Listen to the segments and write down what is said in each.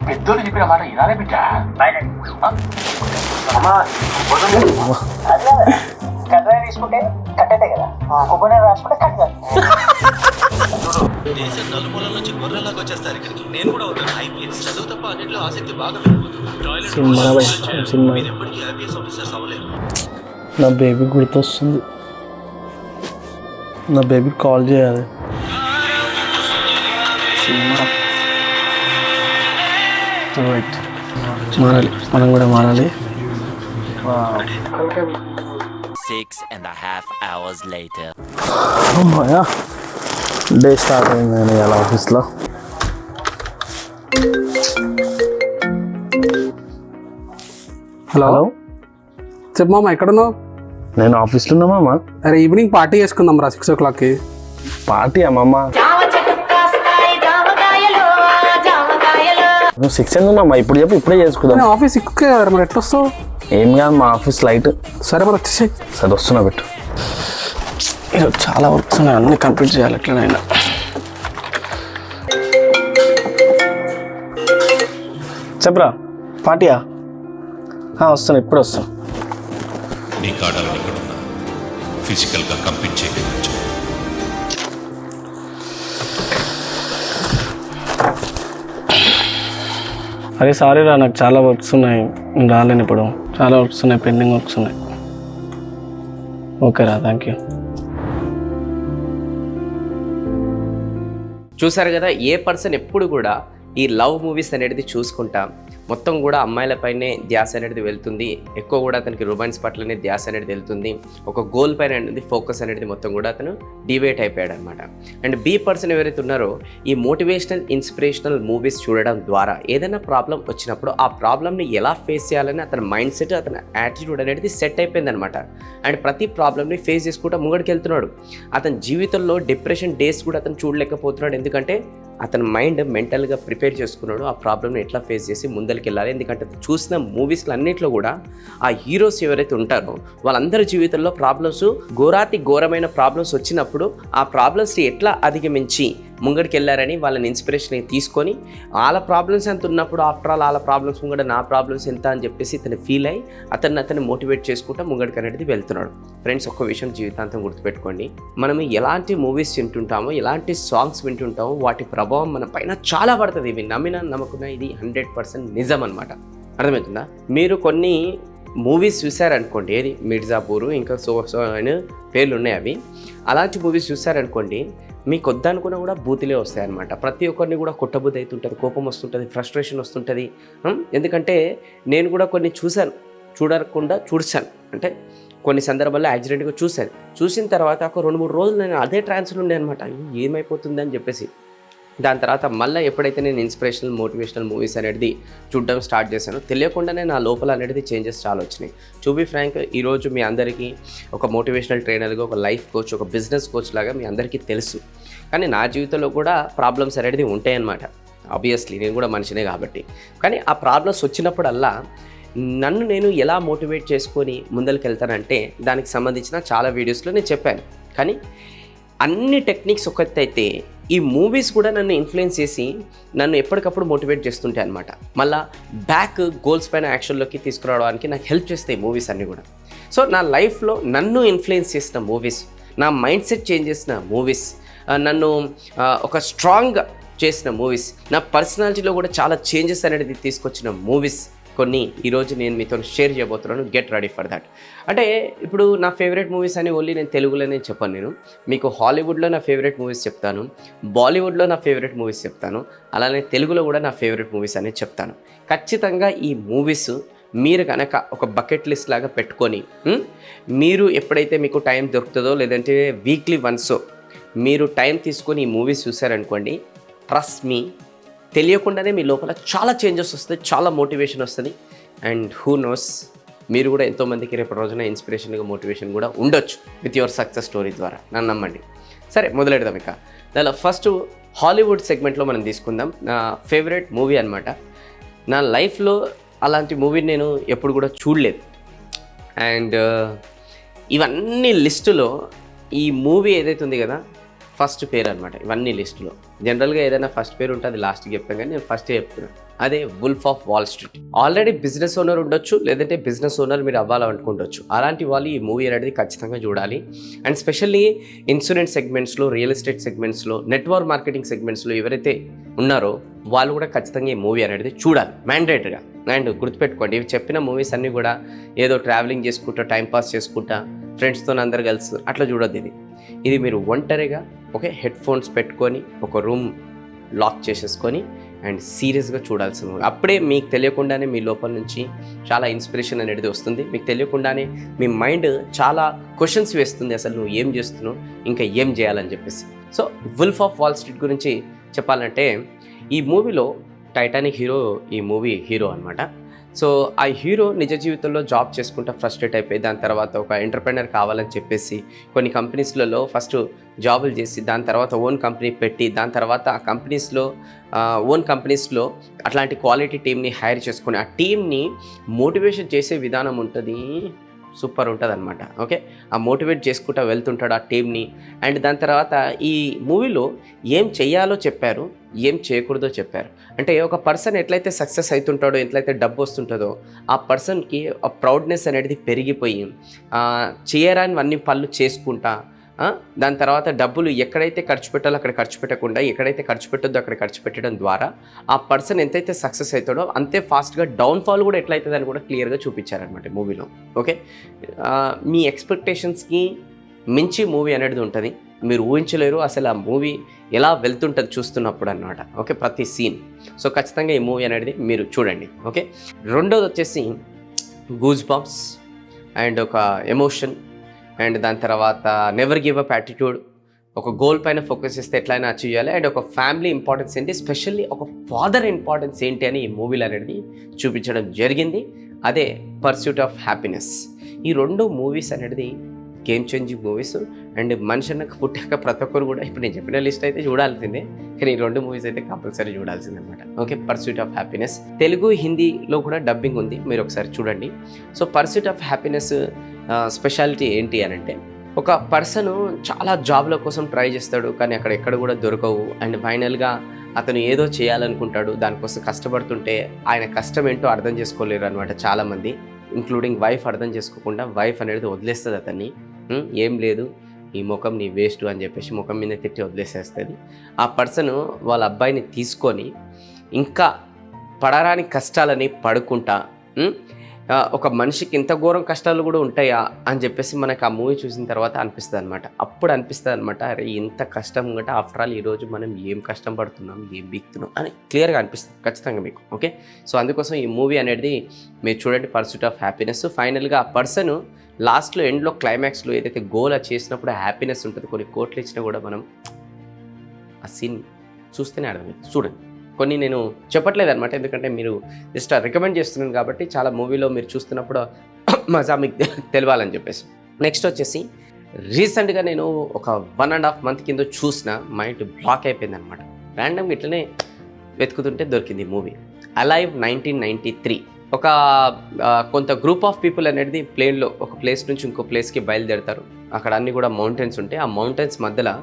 పెద్దోళ్ళు చెప్పిన మాట ఇలానే బిడ్డ. కట్ట తీసుకుంటే కట్టేదే కదా, కొబ్బరి రాసుకుంటే కట్ట. దేశం నలుమూలల నుంచి గొర్రెలాగా వచ్చేస్తారు ఇక్కడికి. నేను కూడా అవుతాను ఐపీఎస్. చదువు తప్ప అన్నింటిలో ఆసక్తి బాగా సినిమా ఎప్పటికీ ఐపీఎస్ ఆఫీసర్స్ అవ్వలేదు. నా బేబీ గుర్తొస్తుంది, నా బేబీ కాల్ చేయాలి. సినిమా మారాలి, మనం కూడా మారాలి. 6.5 hours later. అమ్మాయా, డే స్టార్ట్ అయింది నేను ఇలా ఆఫీస్లో. హలో చెప్పు మామ, ఎక్కడున్నావు? నేను ఆఫీస్లో ఉన్నా మామ. అరే ఈవినింగ్ పార్టీ చేసుకుందాం రా 6 o'clock. పార్టీ అమ్మమ్మ, నువ్వు 6 ఎందుకు మామ? ఇప్పుడు చెప్పు, ఇప్పుడే చేసుకుందాం. ఆఫీస్ ఇక్కే మరి ఎట్లా వస్తావు? ఏం కాదు, మా ఆఫీస్ లైట్. సరే మరి వచ్చేసాయి. సరే వస్తున్నా, పెట్టు. ఈరోజు చాలా వర్క్స్ ఉన్నాయి, అన్నీ కంప్లీట్ చేయాలి ఎట్లనైనా. చెప్పరా, పార్టీయా? వస్తాను, ఇప్పుడు వస్తాను. నీ కాడాలని ఇక్కడ ఉన్నా ఫిజికల్గా కంపీట్ చేయలేదు. అరే సారీ రా, నాకు చాలా వర్క్స్ ఉన్నాయి, నేను రాలేను ఇప్పుడు. చాలా వర్క్స్ ఉన్నాయి, పెండింగ్ వర్క్స్ ఉన్నాయి. ఓకే రా, థ్యాంక్ యూ. చూసారు కదా, ఏ పర్సన్ ఎప్పుడు కూడా ఈ లవ్ మూవీస్ అనేది చూసుకుంటా మొత్తం కూడా అమ్మాయిలపైనే ధ్యాస అనేది వెళ్తుంది, ఎక్కువ కూడా అతనికి రొమాన్స్ పట్లనే ధ్యాస అనేది వెళ్తుంది, ఒక గోల్ పైన అనేది ఫోకస్ అనేది మొత్తం కూడా అతను డివేట్ అయిపోయాడు అనమాట. అండ్ బి పర్సన్ ఎవరైతే ఉన్నారో ఈ మోటివేషనల్ ఇన్స్పిరేషనల్ మూవీస్ చూడడం ద్వారా ఏదైనా ప్రాబ్లం వచ్చినప్పుడు ఆ ప్రాబ్లమ్ని ఎలా ఫేస్ చేయాలని అతని మైండ్ సెట్, అతని యాటిట్యూడ్ అనేది సెట్ అయిపోయింది అనమాట. అండ్ ప్రతి ప్రాబ్లమ్ని ఫేస్ చేసుకుంటూ ముంగడికి వెళ్తున్నాడు. అతని జీవితంలో డిప్రెషన్ డేస్ కూడా అతను చూడలేకపోతున్నాడు, ఎందుకంటే అతని మైండ్ మెంటల్గా ప్రిపేర్ చేసుకున్నాడు ఆ ప్రాబ్లమ్ని ఎట్లా ఫేస్ చేసి ముందరికి వెళ్ళాలి. ఎందుకంటే చూసిన మూవీస్లో అన్నింటిలో కూడా ఆ హీరోస్ ఎవరైతే ఉంటారో వాళ్ళందరి జీవితంలో ప్రాబ్లమ్స్, ఘోరమైన ప్రాబ్లమ్స్ వచ్చినప్పుడు ఆ ప్రాబ్లమ్స్ని ఎట్లా అధిగమించి ముంగడికి వెళ్ళారని వాళ్ళని ఇన్స్పిరేషన్ తీసుకొని వాళ్ళ ప్రాబ్లమ్స్ ఎంత ఉన్నప్పుడు ఆఫ్టర్ ఆల్ వాళ్ళ ప్రాబ్లమ్స్ ముంగడ నా ప్రాబ్లమ్స్ ఎంత అని చెప్పేసి ఇతను ఫీల్ అయ్యి అతన్ని మోటివేట్ చేసుకుంటూ ముంగడికి అనేది వెళ్తున్నాడు. ఫ్రెండ్స్, ఒక్క విషయం జీవితాంతం గుర్తుపెట్టుకోండి, మనం ఎలాంటి మూవీస్ వింటుంటామో, ఎలాంటి సాంగ్స్ వింటుంటామో వాటి ప్రభావం మన పైన చాలా పడుతుంది. ఇవి నమ్మినా నమ్మకున్నా ఇది 100% నిజం అనమాట. అర్థమవుతుందా? మీరు కొన్ని మూవీస్ చూసారనుకోండి, ఏది మిర్జాపూర్ ఇంకా సో అని పేర్లు ఉన్నాయి, అవి అలాంటి మూవీస్ చూసారనుకోండి, మీకు వద్దనుకున్నా కూడా బూతులే వస్తాయన్నమాట. ప్రతి ఒక్కరిని కూడా కొట్టబుద్ధి అవుతుంటుంది, కోపం వస్తుంటుంది, ఫ్రస్ట్రేషన్ వస్తుంటుంది. ఎందుకంటే నేను కూడా కొన్ని చూశాను, అంటే కొన్ని సందర్భాల్లో యాక్సిడెంట్గా చూసిన తర్వాత ఒక 2-3 రోజులు నేను అదే ట్రాన్స్లో ఉండే అనమాట, ఏమైపోతుంది అని చెప్పేసి. దాని తర్వాత మళ్ళీ ఎప్పుడైతే నేను ఇన్స్పిరేషనల్ మోటివేషనల్ మూవీస్ అనేది చూడడం స్టార్ట్ చేశానో తెలియకుండానే నా లోపల అనేది చేంజెస్ చాలా వచ్చినాయి. టు బీ ఫ్రాంక్, ఈరోజు మీ అందరికీ ఒక మోటివేషనల్ ట్రైనర్గా, ఒక లైఫ్ కోచ్, ఒక బిజినెస్ కోచ్ లాగా మీ అందరికీ తెలుసు. కానీ నా జీవితంలో కూడా ప్రాబ్లమ్స్ అనేది ఉంటాయన్నమాట. ఆబ్వియస్లీ నేను కూడా మనిషినే కాబట్టి. కానీ ఆ ప్రాబ్లమ్స్ వచ్చినప్పుడల్లా నన్ను నేను ఎలా మోటివేట్ చేసుకొని ముందరికి వెళ్తానంటే దానికి సంబంధించిన చాలా వీడియోస్లో నేను చెప్పాను. కానీ అన్ని టెక్నిక్స్ ఒకటైతే ఈ మూవీస్ కూడా నన్ను ఇన్ఫ్లుయెన్స్ చేసి నన్ను ఎప్పటికప్పుడు మోటివేట్ చేస్తుంటాయి అనమాట. మళ్ళీ బ్యాక్ గోల్స్ పైన యాక్షన్లోకి తీసుకురావడానికి నాకు హెల్ప్ చేస్తాయి మూవీస్ అన్నీ కూడా. సో నా లైఫ్లో నన్ను ఇన్ఫ్లుయెన్స్ చేసిన మూవీస్, నా మైండ్ సెట్ చేంజ్ చేసిన మూవీస్, నన్ను ఒక స్ట్రాంగ్ చేసిన మూవీస్, నా పర్సనాలిటీలో కూడా చాలా చేంజెస్ అనేది తీసుకొచ్చిన మూవీస్ కొన్ని ఈరోజు నేను మీతో షేర్ చేయబోతున్నాను. Get ready for that. అంటే ఇప్పుడు నా ఫేవరెట్ మూవీస్ అని ఓన్లీ నేను తెలుగులోనే చెప్పాను. నేను మీకు హాలీవుడ్లో నా ఫేవరెట్ మూవీస్ చెప్తాను, బాలీవుడ్లో నా ఫేవరెట్ మూవీస్ చెప్తాను, అలానే తెలుగులో కూడా నా ఫేవరెట్ మూవీస్ అనేది చెప్తాను. ఖచ్చితంగా ఈ మూవీస్ మీరు కనుక ఒక బకెట్ లిస్ట్ లాగా పెట్టుకొని మీరు ఎప్పుడైతే మీకు టైం దొరుకుతుందో లేదంటే వీక్లీ వన్స్ మీరు టైం తీసుకొని ఈ మూవీస్ చూసారనుకోండి, ట్రస్ట్ మీ, తెలియకుండానే మీ లోపల చాలా చేంజెస్ వస్తాయి, చాలా మోటివేషన్ వస్తుంది. అండ్ హూ నోస్, మీరు కూడా ఎంతోమందికి రేపు రోజున ఇన్స్పిరేషన్గా మోటివేషన్ కూడా ఉండొచ్చు విత్ యువర్ సక్సెస్ స్టోరీ ద్వారా. నన్ను నమ్మండి. సరే, మొదలెడదాం. ఇక దానిలో ఫస్ట్ హాలీవుడ్ సెగ్మెంట్లో మనం తీసుకుందాం. నా ఫేవరెట్ మూవీ అనమాట. నా లైఫ్లో అలాంటి మూవీ నేను ఎప్పుడు కూడా చూడలేదు. అండ్ ఇవన్నీ లిస్టులో ఈ మూవీ ఏదైతే ఉంది కదా, ఫస్ట్ పేరు అనమాట ఇవన్నీ లిస్టులో. జనరల్గా ఏదైనా ఫస్ట్ పేరు ఉంటే అది లాస్ట్కి చెప్తాను, కానీ నేను ఫస్టే చెప్తున్నాను. అదే wolf of wall street. Already business owner ఉండొచ్చు, లేదంటే బిజినెస్ ఓనర్ మీరు అవ్వాలనుకుంటొచ్చు. అలాంటి వాళ్ళు ఈ మూవీ అనేది ఖచ్చితంగా చూడాలి. అండ్ స్పెషల్లీ ఇన్సూరెన్స్ సెగ్మెంట్స్లో, రియల్ ఎస్టేట్ సెగ్మెంట్స్లో, నెట్వర్క్ మార్కెటింగ్ సెగ్మెంట్స్లో ఎవరైతే ఉన్నారో వాళ్ళు కూడా ఖచ్చితంగా ఈ మూవీ అనేది చూడాలి మ్యాండేటరీగా. అండ్ గుర్తుపెట్టుకోండి, ఇవి చెప్పిన మూవీస్ అన్నీ కూడా ఏదో ట్రావెలింగ్ చేసుకుంటా, టైంపాస్ చేసుకుంటా, ఫ్రెండ్స్తో అందరు కలిసి అట్లా చూడొద్దు. ఇది మీరు ఒంటరిగా హెడ్ ఫోన్స్ పెట్టుకొని ఒక రూమ్ లాక్ చేసేసుకొని అండ్ సీరియస్గా చూడాల్సిన మూవీ. అప్పుడే మీకు తెలియకుండానే మీ లోపల నుంచి చాలా ఇన్స్పిరేషన్ అనేది వస్తుంది. మీకు తెలియకుండానే మీ మైండ్ చాలా క్వశ్చన్స్ వేస్తుంది, అసలు నువ్వు ఏం చేస్తున్నావు, ఇంకా ఏం చేయాలని చెప్పేసి. So wolf of wall street గురించి చెప్పాలంటే, ఈ మూవీలో టైటానిక్ హీరో ఈ మూవీ హీరో అనమాట. సో ఆ హీరో నిజ జీవితంలో జాబ్ చేసుకుంటా ఫ్రస్ట్రేట్ అయిపోయి, దాని తర్వాత ఒక ఎంటర్ప్రెనర్ కావాలని చెప్పేసి కొన్ని కంపెనీస్లలో ఫస్ట్ జాబులు చేసి, దాని తర్వాత ఓన్ కంపెనీ పెట్టి, దాని తర్వాత ఆ కంపెనీస్లో ఓన్ కంపెనీస్లో అట్లాంటి క్వాలిటీ టీమ్ని హైర్ చేసుకొని, ఆ టీమ్ని మోటివేషన్ చేసే విధానం ఉంటుంది, సూపర్ ఉంటుంది అనమాట. ఆ మోటివేట్ చేసుకుంటూ వెళ్తుంటాడు ఆ టీమ్ని. అండ్ దాని తర్వాత ఈ మూవీలో ఏం చెయ్యాలో చెప్పారు, ఏం చేయకూడదో చెప్పారు. అంటే ఒక పర్సన్ ఎట్లయితే సక్సెస్ అవుతుంటాడో, ఎట్లయితే డబ్బు వస్తుంటుందో, ఆ పర్సన్కి ఆ ప్రౌడ్నెస్ అనేది పెరిగిపోయి చేయరానివన్నీ పనులు చేసుకుంటా, దాని తర్వాత డబ్బులు ఎక్కడైతే ఖర్చు పెట్టాలో అక్కడ ఖర్చు పెట్టకుండా, ఎక్కడైతే ఖర్చు పెట్టొద్దో అక్కడ ఖర్చు పెట్టడం ద్వారా ఆ పర్సన్ ఎంతైతే సక్సెస్ అవుతాడో అంతే ఫాస్ట్గా డౌన్ఫాల్ కూడా ఎట్లయితుంది అని కూడా క్లియర్గా చూపించారనమాట మూవీలో. మీ ఎక్స్పెక్టేషన్స్కి మించి మూవీ అనేది ఉంటుంది, మీరు ఊహించలేరు అసలు ఆ మూవీ ఎలా వెళ్తుంటుంది చూస్తున్నప్పుడు అన్నమాట. ప్రతి సీన్. సో ఖచ్చితంగా ఈ మూవీ అనేది మీరు చూడండి. రెండోది వచ్చేసి గూజ్ బంప్స్ అండ్ ఒక ఎమోషన్. అండ్ దాని తర్వాత నెవర్ గివ్ అప్ యాటిట్యూడ్. ఒక గోల్ పైన ఫోకస్ చేస్తే ఎట్లయినా అచీవ్ చేయాలి. అండ్ ఒక ఫ్యామిలీ ఇంపార్టెన్స్ ఏంటి, స్పెషల్లీ ఒక ఫాదర్ ఇంపార్టెన్స్ ఏంటి అని ఈ మూవీలో అనేది చూపించడం జరిగింది. అదే పర్స్యూట్ ఆఫ్ హ్యాపీనెస్. ఈ రెండు మూవీస్ అనేది గేమ్ చేంజింగ్ మూవీస్. అండ్ మనిషి అన్నకు పుట్టాక ప్రతి ఒక్కరు కూడా ఇప్పుడు నేను చెప్పిన లిస్ట్ అయితే చూడాల్సిందే, కానీ ఈ రెండు మూవీస్ అయితే కంపల్సరీ చూడాల్సిందనమాట. పర్స్యూట్ ఆఫ్ హ్యాపీనెస్ తెలుగు హిందీలో కూడా డబ్బింగ్ ఉంది, మీరు ఒకసారి చూడండి. So pursuit of happiness speciality ఏంటి అని అంటే, ఒక పర్సన్ చాలా జాబ్ల కోసం ట్రై చేస్తాడు, కానీ అక్కడ ఎక్కడ కూడా దొరకవు. అండ్ ఫైనల్గా అతను ఏదో చేయాలనుకుంటాడు, దానికోసం కష్టపడుతుంటే ఆయన కష్టం ఏంటో అర్థం చేసుకోలేరు అనమాట చాలామంది, ఇంక్లూడింగ్ వైఫ్. అర్థం చేసుకోకుండా వైఫ్ అనేది వదిలేస్తుంది అతన్ని. ఏం లేదు, ఈ ముఖం నీ వేస్ట్ అని చెప్పేసి ముఖం మీద తిట్టి వదిలేసేస్తుంది. ఆ పర్సన్ వాళ్ళ అబ్బాయిని తీసుకొని ఇంకా పడరాని కష్టాలని పడుకుంటా, ఒక మనిషికి ఇంత ఘోరం కష్టాలు కూడా ఉంటాయా అని చెప్పేసి మనకు ఆ మూవీ చూసిన తర్వాత అనిపిస్తుంది అనమాట. అప్పుడు అనిపిస్తుంది అనమాట, అరే ఇంత కష్టం గట్రా ఆఫ్టర్ ఆల్ ఈరోజు మనం ఏం కష్టం పడుతున్నాం, ఏం బీక్తున్నాం అని క్లియర్గా అనిపిస్తుంది ఖచ్చితంగా మీకు. సో అందుకోసం ఈ మూవీ అనేది మీరు చూడండి, పర్స్యూట్ ఆఫ్ హ్యాపీనెస్. ఫైనల్గా ఆ పర్సన్ లాస్ట్లో ఎండ్లో క్లైమాక్స్లో ఏదైతే గోల్ చేసినప్పుడు హ్యాపీనెస్ ఉంటుంది, కొన్ని కోట్లు ఇచ్చినా కూడా మనం ఆ సీన్ చూస్తేనే అర్థమవుతుంది. చూడండి, కొన్ని నేను చెప్పట్లేదు అనమాట, ఎందుకంటే మీరు జస్ట్ రికమెండ్ చేస్తున్నాను కాబట్టి చాలా మూవీలో మీరు చూస్తున్నప్పుడు మజా మీకు తెలియాలని చెప్పేసి. నెక్స్ట్ వచ్చేసి రీసెంట్గా నేను ఒక 1.5 month కింద చూసిన, మైండ్ బ్లాక్ అయిపోయింది అనమాట. ర్యాండమ్గా ఇట్లనే వెతుకుతుంటే దొరికింది మూవీ అలైవ్ 1993. ఒక కొంత గ్రూప్ ఆఫ్ పీపుల్ అనేది ప్లేన్లో ఒక ప్లేస్ నుంచి ఇంకో ప్లేస్కి బయలుదేరుతారు. అక్కడ అన్నీ కూడా మౌంటైన్స్ ఉంటాయి. ఆ మౌంటైన్స్ మధ్యలో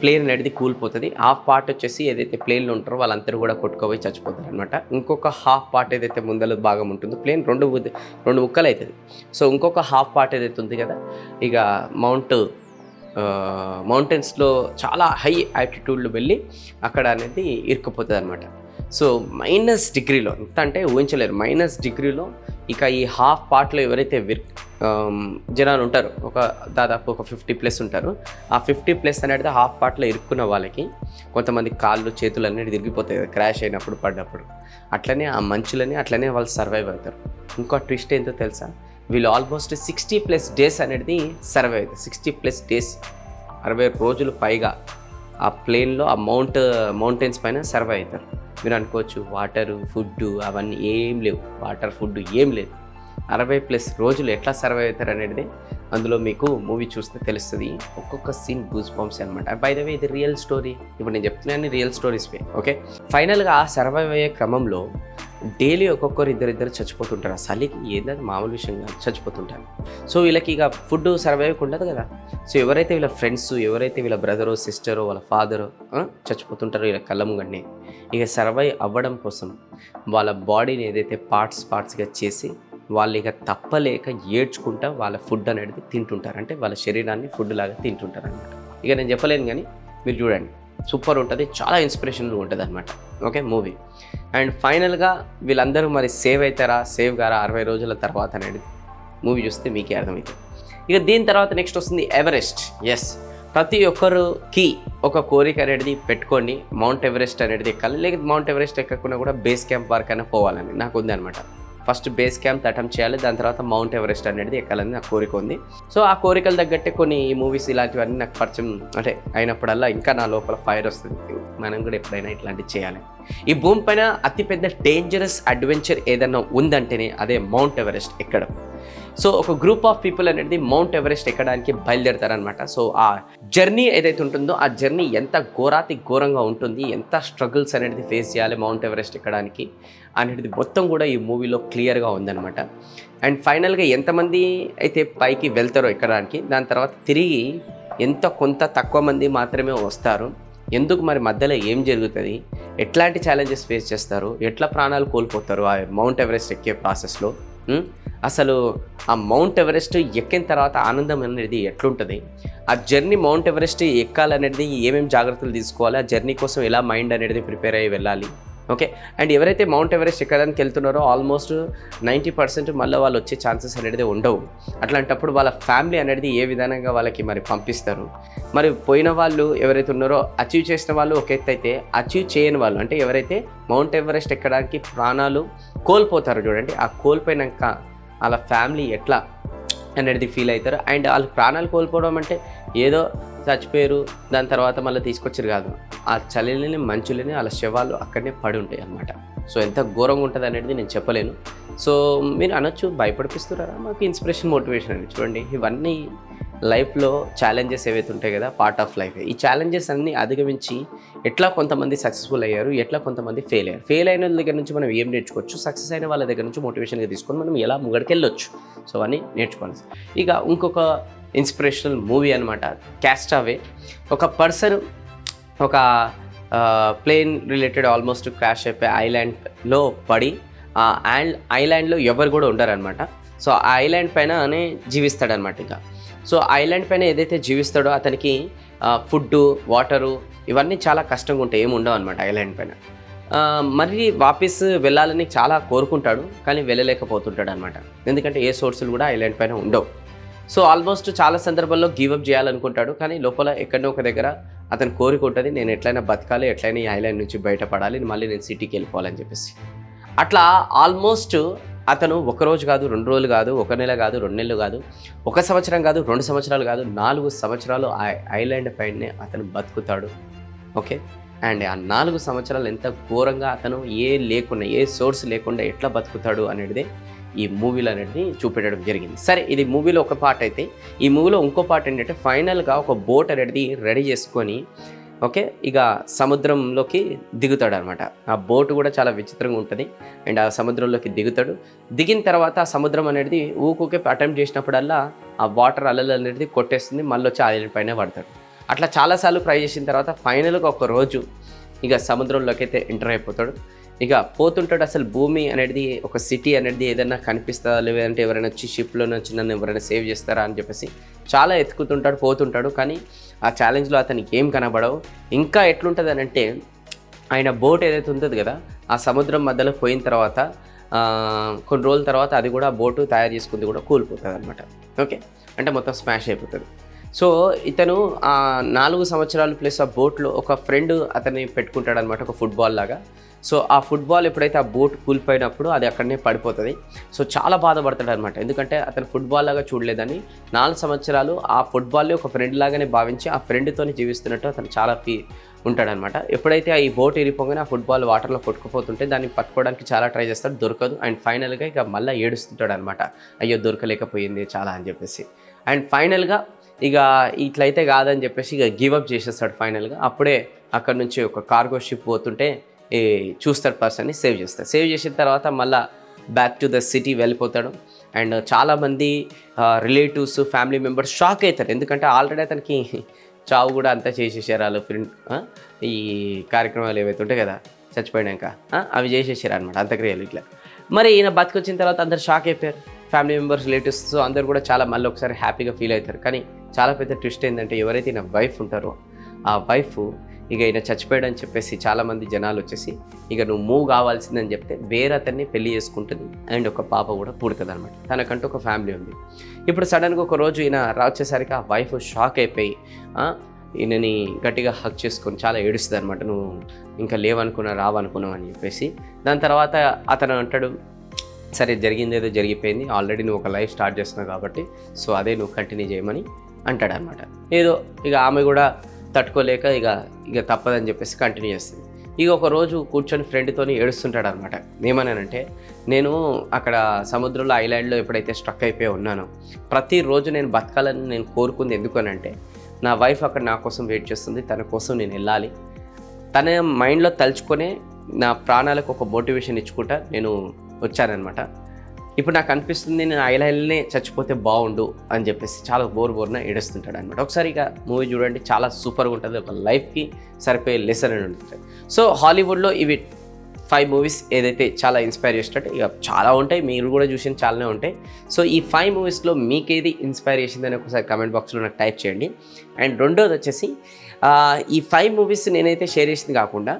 ప్లేన్ అనేది కూలిపోతుంది. హాఫ్ పార్ట్ వచ్చేసి ఏదైతే ప్లేన్లో ఉంటారో వాళ్ళందరూ కూడా కొట్టుకోపోయి చచ్చిపోతారు అనమాట. ఇంకొక హాఫ్ పార్ట్ ఏదైతే ముందల భాగం ఉంటుందో, ప్లేన్ రెండు ముక్కలు అవుతుంది. సో ఇంకొక హాఫ్ పార్ట్ ఏదైతే ఉంది కదా, ఇక మౌంటైన్స్లో చాలా హై ఆల్టిట్యూడ్లో వెళ్ళి అక్కడ అనేది ఇరుక్కుపోతుంది అనమాట. సో -డిగ్రీలో, ఎంత అంటే ఊహించలేరు, -డిగ్రీలో ఇక ఈ హాఫ్ పార్ట్లో ఎవరైతే జనాలు ఉంటారో, దాదాపు ఒక 50+ ఉంటారు. ఆ 50+ అనేది హాఫ్ పార్ట్లో ఇరుక్కున్న వాళ్ళకి కొంతమంది కాళ్ళు చేతులు అనేది తిరిగిపోతాయి కదా క్రాష్ అయినప్పుడు, పడ్డప్పుడు. అట్లనే ఆ మంచులని అట్లనే వాళ్ళు సర్వైవ్ అవుతారు. ఇంకో ట్విస్ట్ ఏంటో తెలుసా, వీళ్ళు ఆల్మోస్ట్ 60+ డేస్ అనేది సర్వైవ్ అవుతారు. 60+ డేస్, 60 రోజులు పైగా ఆ ప్లేన్లో ఆ మౌంటైన్స్ పైన సర్వైవ్ అవుతారు. మీరు అనుకోవచ్చు వాటరు ఫుడ్ అవన్నీ ఏం లేవు, వాటర్ ఫుడ్ ఏం లేదు. 60+ రోజులు ఎట్లా సర్వైవ్ అవుతారు అనేది అందులో మీకు మూవీ చూస్తే తెలుస్తుంది. ఒక్కొక్క సీన్ గూస్ బంప్స్ అనమాట. బై ద వే ఇది రియల్ స్టోరీ, ఇప్పుడు నేను చెప్తున్నాను రియల్ స్టోరీస్. ఫైనల్గా సర్వైవ్ అయ్యే క్రమంలో డైలీ ఒక్కొక్కరు ఇద్దరు చచ్చిపోతుంటారు. ఆ చలికి ఏంటంటే మామూలు విషయం కాదు, చచ్చిపోతుంటారు. సో వీళ్ళకి ఇక ఫుడ్ సర్వైవ్ ఉండదు కదా. సో ఎవరైతే వీళ్ళ ఫ్రెండ్స్, ఎవరైతే వీళ్ళ బ్రదరో సిస్టరో వాళ్ళ ఫాదరో చచ్చిపోతుంటారో వీళ్ళ కళ్ళ ముంగండి, ఇక సర్వైవ్ అవ్వడం కోసం వాళ్ళ బాడీని ఏదైతే పార్ట్స్గా చేసి వాళ్ళు ఇక తప్పలేక ఏడ్చుకుంటా వాళ్ళ ఫుడ్ అనేది తింటుంటారు. అంటే వాళ్ళ శరీరాన్ని ఫుడ్ లాగా తింటుంటారు అనమాట. ఇక నేను చెప్పలేను కానీ మీరు చూడండి, సూపర్ ఉంటుంది, చాలా ఇన్స్పిరేషనల్ ఉంటుంది అనమాట. Okay, movie. అండ్ ఫైనల్గా వీళ్ళందరూ మరి సేవ్ అవుతారా, సేవ్ గారా 60 రోజుల తర్వాత అనేది మూవీ చూస్తే మీకే అర్థమవుతుంది. ఇక దీని తర్వాత నెక్స్ట్ వస్తుంది ఎవరెస్ట్. ఎస్, ప్రతి ఒక్కరికి ఒక కోరిక అనేది పెట్టుకొని మౌంట్ ఎవరెస్ట్ అనేది ఎక్కాలి, లేకపోతే మౌంట్ ఎవరెస్ట్ ఎక్కకుండా కూడా బేస్ క్యాంప్ వరకు అయినా పోవాలని నాకు ఉంది అనమాట. ఫస్ట్ బేస్ క్యాంప్ అటెంప్ట్ చేయాలి, దాని తర్వాత మౌంట్ ఎవరెస్ట్ అనేది ఎక్కాలని నాకు కోరిక ఉంది. సో ఆ కోరికలు తగ్గట్టే కొన్ని మూవీస్ ఇలాంటివన్నీ నాకు పరిచయం అంటే అయినప్పుడల్లా ఇంకా నా లోపల ఫైర్ వస్తుంది, మనం కూడా ఎప్పుడైనా ఇట్లాంటివి చేయాలి. ఈ భూమి పైన అతిపెద్ద డేంజరస్ అడ్వెంచర్ ఏదన్నా ఉందంటేనే అదే మౌంట్ ఎవరెస్ట్ ఎక్కడం. సో ఒక గ్రూప్ ఆఫ్ పీపుల్ అనేది మౌంట్ ఎవరెస్ట్ ఎక్కడానికి బయలుదేరతారనమాట. సో ఆ జర్నీ ఏదైతే ఉంటుందో ఆ జర్నీ ఎంత ఘోరంగా ఉంటుంది, ఎంత స్ట్రగుల్స్ అనేది ఫేస్ చేయాలి మౌంట్ ఎవరెస్ట్ ఎక్కడానికి అనేది మొత్తం కూడా ఈ మూవీలో క్లియర్గా ఉందన్నమాట. అండ్ ఫైనల్గా ఎంతమంది అయితే పైకి వెళ్తారో ఎక్కడానికి, దాని తర్వాత తిరిగి కొంత తక్కువ మంది మాత్రమే వస్తారు, ఎందుకు మరి మధ్యలో ఏం జరుగుతుంది, ఎట్లాంటి ఛాలెంజెస్ ఫేస్ చేస్తారు, ఎట్లా ప్రాణాలు కోల్పోతారు ఆ మౌంట్ ఎవరెస్ట్ ఎక్కే ప్రాసెస్లో, అసలు ఆ మౌంట్ ఎవరెస్ట్ ఎక్కిన తర్వాత ఆనందం అనేది ఎట్లుంటుంది, ఆ జర్నీ మౌంట్ ఎవరెస్ట్ ఎక్కాలనేది ఏమేమి జాగ్రత్తలు తీసుకోవాలి, ఆ జర్నీ కోసం ఎలా మైండ్ అనేది ప్రిపేర్ అయ్యి వెళ్ళాలి. ఓకే, అండ్ ఎవరైతే మౌంట్ ఎవరెస్ట్ ఎక్కడానికి వెళ్తున్నారో ఆల్మోస్ట్ 90% మళ్ళీ వాళ్ళు వచ్చే ఛాన్సెస్ అనేది ఉండవు. అట్లాంటప్పుడు వాళ్ళ ఫ్యామిలీ అనేది ఏ విధంగా వాళ్ళకి మరి పంపిస్తారు, మరి పోయిన వాళ్ళు ఎవరైతే ఉన్నారో అచీవ్ చేసిన వాళ్ళు ఒక ఎత్తు అయితే, అచీవ్ చేయని వాళ్ళు అంటే ఎవరైతే మౌంట్ ఎవరెస్ట్ ఎక్కడానికి ప్రాణాలు కోల్పోతారో చూడండి, ఆ కోల్పోయినాక వాళ్ళ ఫ్యామిలీ ఎట్లా అనేది ఫీల్ అవుతారు. అండ్ వాళ్ళు ప్రాణాలు కోల్పోవడం అంటే ఏదో చచ్చిపోయారు దాని తర్వాత మళ్ళీ తీసుకొచ్చారు కాదు, ఆ చలిని మంచులని వాళ్ళ శవాలు అక్కడనే పడి ఉంటాయి అన్నమాట. సో ఎంత ఘోరంగా ఉంటుంది అనేది నేను చెప్పలేను. సో మీరు అనొచ్చు భయపడిపిస్తున్నారా, మాకు ఇన్స్పిరేషన్ మోటివేషన్ అని. చూడండి, ఇవన్నీ లైఫ్లో ఛాలెంజెస్ ఏవైతే ఉంటాయి కదా, పార్ట్ ఆఫ్ లైఫ్. ఈ ఛాలెంజెస్ అన్నీ అధిగమించి ఎట్లా కొంతమంది సక్సెస్ఫుల్ అయ్యారు, ఎట్లా కొంతమంది ఫెయిల్ అయ్యారు. ఫెయిల్ అయిన వాళ్ళ దగ్గర నుంచి మనం ఏం నేర్చుకోవచ్చు, సక్సెస్ అయిన వాళ్ళ దగ్గర నుంచి మోటివేషన్గా తీసుకొని మనం ఎలా ముంగడికెళ్ళొచ్చు, సో అవన్నీ నేర్చుకోవాలి. ఇక ఇంకొక ఇన్స్పిరేషనల్ మూవీ అనమాట క్యాస్టావే. ఒక పర్సన్ ఒక ప్లేన్ రిలేటెడ్ ఆల్మోస్ట్ క్రాష్ అయిపోయి ఐలాండ్లో పడి, ఆ ఐలాండ్లో ఎవరు కూడా ఉండరనమాట. సో ఆ ఐలాండ్ పైననే జీవిస్తాడనమాట. ఇక సో ఐలాండ్ పైన ఏదైతే జీవిస్తాడో అతనికి ఫుడ్డు, వాటరు ఇవన్నీ చాలా కష్టంగా ఉంటాయి, ఏమి ఉండవు అనమాట ఐలాండ్ పైన. మరి వాపస్ వెళ్ళాలని చాలా కోరుకుంటాడు, కానీ వెళ్ళలేకపోతుంటాడు అనమాట. ఎందుకంటే ఏ సోర్సులు కూడా ఐలాండ్ పైన ఉండవు. సో ఆల్మోస్ట్ చాలా సందర్భాల్లో గివప్ చేయాలనుకుంటాడు, కానీ లోపల ఎక్కడో ఒక దగ్గర అతను కోరిక ఉంటుంది, నేను ఎట్లయినా బతకాలి, ఎట్లయినా ఈ ఐలాండ్ నుంచి బయటపడాలి, మళ్ళీ నేను సిటీకి వెళ్ళిపోవాలని చెప్పేసి. అట్లా ఆల్మోస్ట్ అతను ఒక రోజు కాదు, 2 రోజులు కాదు, 1 నెల కాదు, 2 నెలలు కాదు, 1 సంవత్సరం కాదు, 2 సంవత్సరాలు కాదు, 4 సంవత్సరాలు ఆ ఐలాండ్ పైనే అతను బతుకుతాడు. ఓకే, అండ్ ఆ 4 సంవత్సరాలు ఎంత ఘోరంగా అతను ఏ సోర్స్ లేకుండా ఎట్లా బతుకుతాడు అనేది ఈ మూవీలో అనేది చూపెట్టడం జరిగింది. సరే, ఇది మూవీలో ఒక పార్ట్ అయితే, ఈ మూవీలో ఇంకో పార్ట్ ఏంటంటే ఫైనల్గా ఒక బోట్ అనేది రెడీ చేసుకొని ఓకే ఇక సముద్రంలోకి దిగుతాడు అనమాట. ఆ బోట్ కూడా చాలా విచిత్రంగా ఉంటుంది. అండ్ ఆ సముద్రంలోకి దిగుతాడు. దిగిన తర్వాత ఆ సముద్రం అనేది ఊకే అటెంప్ట్ చేసినప్పుడల్లా ఆ వాటర్ అలలు అనేది కొట్టేస్తుంది, మళ్ళీ వచ్చి ఐలాండ్ పైన పడతాడు. అట్లా చాలాసార్లు ట్రై చేసిన తర్వాత ఫైనల్గా ఒక రోజు ఇక సముద్రంలోకి అయితే ఎంటర్ అయిపోతాడు. ఇక పోతుంటాడు. అసలు భూమి అనేది ఒక సిటీ అనేది ఏదైనా కనిపిస్తుందా, లేదంటే ఎవరైనా వచ్చి షిప్లో వచ్చి నన్ను ఎవరైనా సేవ్ చేస్తారా అని చెప్పేసి చాలా ఎత్తుకుతుంటాడు, పోతుంటాడు. కానీ ఆ ఛాలెంజ్లో అతనికి ఏం కనబడవు. ఇంకా ఎట్లుంటుంది అని అంటే, ఆయన బోట్ ఏదైతే ఉంటుంది కదా, ఆ సముద్రం మధ్యలో పోయిన తర్వాత కొన్ని రోజుల తర్వాత అది కూడా బోటు తయారు చేసుకుంది కూడా కూలిపోతుంది అనమాట. ఓకే, అంటే మొత్తం స్మాష్ అయిపోతుంది. సో ఇతను ఆ 4 సంవత్సరాలు ప్లస్ ఆ బోట్లో ఒక ఫ్రెండ్ అతన్ని పెట్టుకుంటాడు అనమాట, ఒక ఫుట్బాల్ లాగా. సో ఆ ఫుట్బాల్ ఎప్పుడైతే ఆ బోట్ కూలిపోయినప్పుడు అది అక్కడనే పడిపోతుంది. సో చాలా బాధపడతాడు అనమాట, ఎందుకంటే అతను ఫుట్బాల్ లాగా చూడలేదని 4 సంవత్సరాలు ఆ ఫుట్బాల్ని ఒక ఫ్రెండ్ లాగానే భావించి ఆ ఫ్రెండ్తోనే జీవిస్తున్నట్టు అతను చాలా ఉంటాడనమాట. ఎప్పుడైతే ఈ బోట్ ఇరిపోగానే ఆ ఫుట్బాల్ వాటర్లో కొట్టుకుపోతుంటే దాన్ని పట్టుకోవడానికి చాలా ట్రై చేస్తాడు, దొరకదు. అండ్ ఫైనల్గా ఇక మళ్ళీ ఏడుస్తుంటాడు అనమాట, అయ్యో దొరకలేకపోయింది చాలా అని చెప్పేసి. అండ్ ఫైనల్గా ఇక ఇట్లయితే కాదని చెప్పేసి ఇక గివప్ చేసేస్తాడు ఫైనల్గా. అప్పుడే అక్కడ నుంచి ఒక కార్గో షిప్ పోతుంటే చూస్తాడు, పర్సన్ని సేవ్ చేస్తాడు. సేవ్ చేసిన తర్వాత మళ్ళీ బ్యాక్ టు ద సిటీ వెళ్ళిపోతాడు. అండ్ చాలామంది రిలేటివ్స్, ఫ్యామిలీ మెంబర్స్ షాక్ అవుతారు. ఎందుకంటే ఆల్రెడీ అతనికి చావు కూడా అంతా చేసేసారు వాళ్ళు ఫ్రెండ్. ఈ కార్యక్రమాలు ఏవైతే ఉంటాయి కదా చచ్చిపోయాక అవి చేసేసారు అనమాట, అంత్యక్రియలు ఇట్లా. మరి ఈయన బతికొచ్చిన తర్వాత అందరు షాక్ అయిపోయారు, ఫ్యామిలీ మెంబర్స్, రిలేటివ్స్ అందరు కూడా చాలా మళ్ళీ ఒకసారి హ్యాపీగా ఫీల్ అవుతారు. కానీ చాలా పెద్ద ట్విస్ట్ ఏంటంటే ఎవరైతే ఈయన వైఫ్ ఉంటారో ఆ వైఫ్ ఇక ఈయన చచ్చిపోయాడని చెప్పేసి చాలామంది జనాలు వచ్చేసి ఇక నువ్వు మూవ్ కావాల్సిందని చెప్తే వేరే అతన్ని పెళ్లి చేసుకుంటుంది. అండ్ ఒక పాప కూడా పుడుతుంది అనమాట. తనకంటూ ఒక ఫ్యామిలీ ఉంది. ఇప్పుడు సడన్గా ఒక రోజు ఈయన వచ్చేసరికి ఆ వైఫ్ షాక్ అయిపోయి ఈయనని గట్టిగా హక్ చేసుకొని చాలా ఏడుస్తుంది అనమాట. నువ్వు ఇంకా రావనుకున్నావు అని చెప్పేసి. దాని తర్వాత అతను అంటాడు, సరే జరిగింది ఏదో జరిగిపోయింది, ఆల్రెడీ నువ్వు ఒక లైఫ్ స్టార్ట్ చేస్తున్నావు కాబట్టి సో అదే నువ్వు కంటిన్యూ చేయమని అంటాడు అనమాట. ఏదో ఇక ఆమె కూడా తట్టుకోలేక ఇక తప్పదని చెప్పేసి కంటిన్యూ చేస్తుంది. ఇక ఒక రోజు కూర్చొని ఫ్రెండ్తో ఏడుస్తుంటాడు అనమాట. ఏమన్నానంటే, నేను అక్కడ సముద్రంలో ఐలాండ్లో ఎప్పుడైతే స్ట్రక్ అయిపోయి ఉన్నానో ప్రతిరోజు నేను బతకాలని నేను కోరుకుంది ఎందుకనంటే నా వైఫ్ అక్కడ నా కోసం వెయిట్ చేస్తుంది, తన కోసం నేను వెళ్ళాలి, తన మైండ్లో తలుచుకొనే నా ప్రాణాలకు ఒక మోటివేషన్ ఇచ్చుకుంటా నేను వచ్చానమాట. ఇప్పుడు నాకు అనిపిస్తుంది నేను ఐలాండ్లోనే చచ్చిపోతే బాగుండు అని చెప్పేసి చాలా బోర్న ఏడుస్తుంటాడు అనమాట. ఒకసారి ఇక మూవీ చూడండి, చాలా సూపర్గా ఉంటుంది, ఒక లైఫ్కి సరిపోయే లెసన్ అని ఉంటుంది. సో హాలీవుడ్లో ఇవి 5 మూవీస్ ఏదైతే చాలా ఇన్స్పైర్ చేసినట్టు ఇక చాలా ఉంటాయి, మీరు కూడా చూసిన చాలానే ఉంటాయి. సో ఈ 5 మూవీస్లో మీకేది ఇన్స్పైర్ చేసిందని ఒకసారి కమెంట్ బాక్స్లో నాకు టైప్ చేయండి. అండ్ రెండోది వచ్చేసి ఈ 5 మూవీస్ నేనైతే షేర్ చేసింది కాకుండా